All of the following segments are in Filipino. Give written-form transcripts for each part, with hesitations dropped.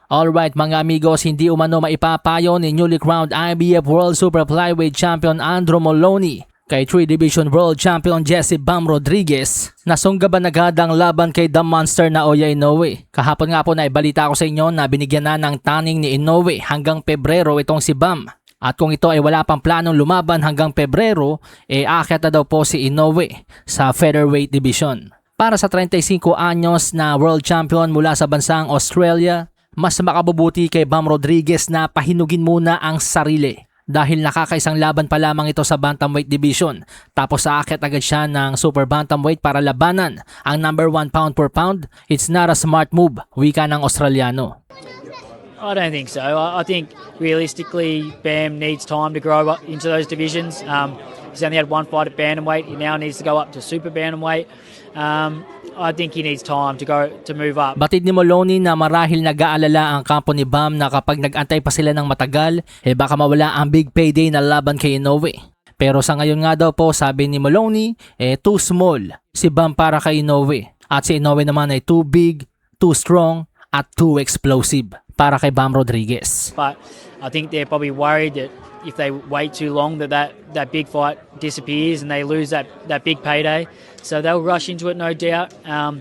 Alright mga amigos, hindi umano maipapayo ni newly crowned IBF World Super Flyweight Champion Andrew Moloney kay 3 Division World Champion Jesse Bam Rodriguez na sunggaban agad ang laban kay The Monster na Oya Inoue. Kahapon nga po na ibalita ko sa inyo na binigyan na ng taning ni Inoue hanggang Pebrero itong si Bam. At kung ito ay wala pang planong lumaban hanggang Pebrero, aakyat na daw po si Inoue sa featherweight division. Para sa 35 anyos na world champion mula sa bansang Australia, mas makabubuti kay Bam Rodriguez na pahinugin muna ang sarili dahil nakakaisang laban pa lamang ito sa bantamweight division. Tapos aakyat agad siya ng super bantamweight para labanan ang number 1 pound per pound. It's not a smart move, wika ng Australiano. I don't think so. I think realistically, Bam needs time to grow up into those divisions. He's only had one fight at bantamweight. He now needs to go up to super bantamweight. I think he needs time to move up. Batid ni Moloney na marahil nag-aalala ang kampo ni Bam na kapag nag-antay pa sila ng matagal, baka mawala ang big payday na laban kay Inoue. Pero sa ngayon nga daw po, sabi ni Moloney, too small si Bam para kay Inoue. At si Inoue naman ay too big, too strong, at too explosive para kay Bam Rodriguez. But I think they're probably worried that if they wait too long that big fight disappears and they lose that big payday. So they'll rush into it, no doubt.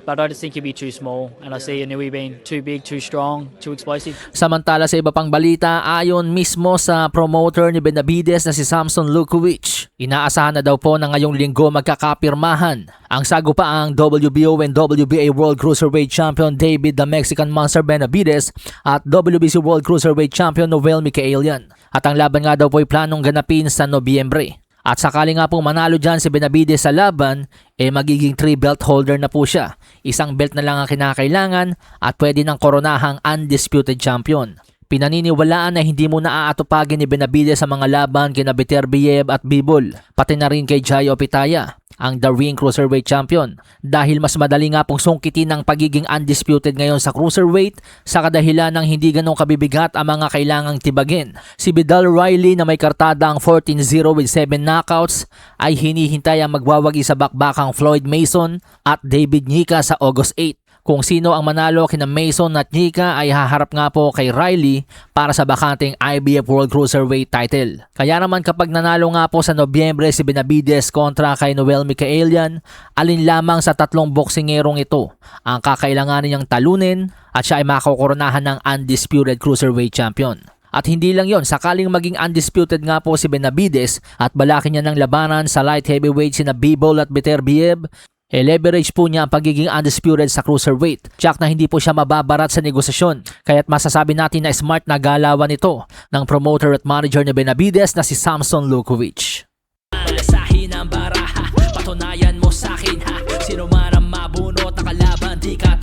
But I just think he'll be too small. And I see Inoue being too big, too strong, too explosive. Samantala sa iba pang balita, ayon mismo sa promoter ni Benavides na si Samson Lukovic, inaasahan na daw po na ngayong linggo magkakapirmahan ang sagupaang WBO and WBA World Cruiserweight Champion David the Mexican Monster Benavides at WBC World Cruiserweight Champion Noel Michaelian. At ang laban nga daw po ay planong ganapin sa Nobyembre. At sakali nga pong manalo dyan si Benavides sa laban, magiging 3 belt holder na po siya. Isang belt na lang ang kinakailangan at pwede ng koronahang undisputed champion. Pinaniniwalaan na hindi mo na aatupagin ni Benavides sa mga laban kina Beterbiev at Bivol, pati na rin kay Jai Opitaya, ang The Ring Cruiserweight Champion, dahil mas madali nga pong sungkitin ang pagiging undisputed ngayon sa Cruiserweight sa kadahilan ng hindi ganong kabibigat ang mga kailangang tibagin. Si Vidal Riley na may kartada ang 14-0 with 7 knockouts ay hinihintay ang magwawagi sa bakbakang Floyd Mason at David Nica sa August 8. Kung sino ang manalo kina Mason at Nica ay haharap nga po kay Riley para sa bakanteng IBF World Cruiserweight title. Kaya naman kapag nanalo nga po sa Nobyembre si Benavides kontra kay Noel Michaelian, alin lamang sa tatlong boksingerong ito ang kakailanganin niyang talunin at siya ay makokoronahan ng undisputed Cruiserweight Champion. At hindi lang yon, sakaling maging undisputed nga po si Benavides at balakin niya ng labanan sa light heavyweight sina Bivol at Beterbiev, leverage po niya ang pagiging undisputed sa cruiserweight. Tsak na hindi po siya mababarat sa negosasyon. Kaya't masasabi natin na smart na galawan ito ng promoter at manager ni Benavides na si Samson Lukovic. Alasahin ang baraha, patunayan mo sa akin ha. Sino man ang mabunot na kalaban, di ka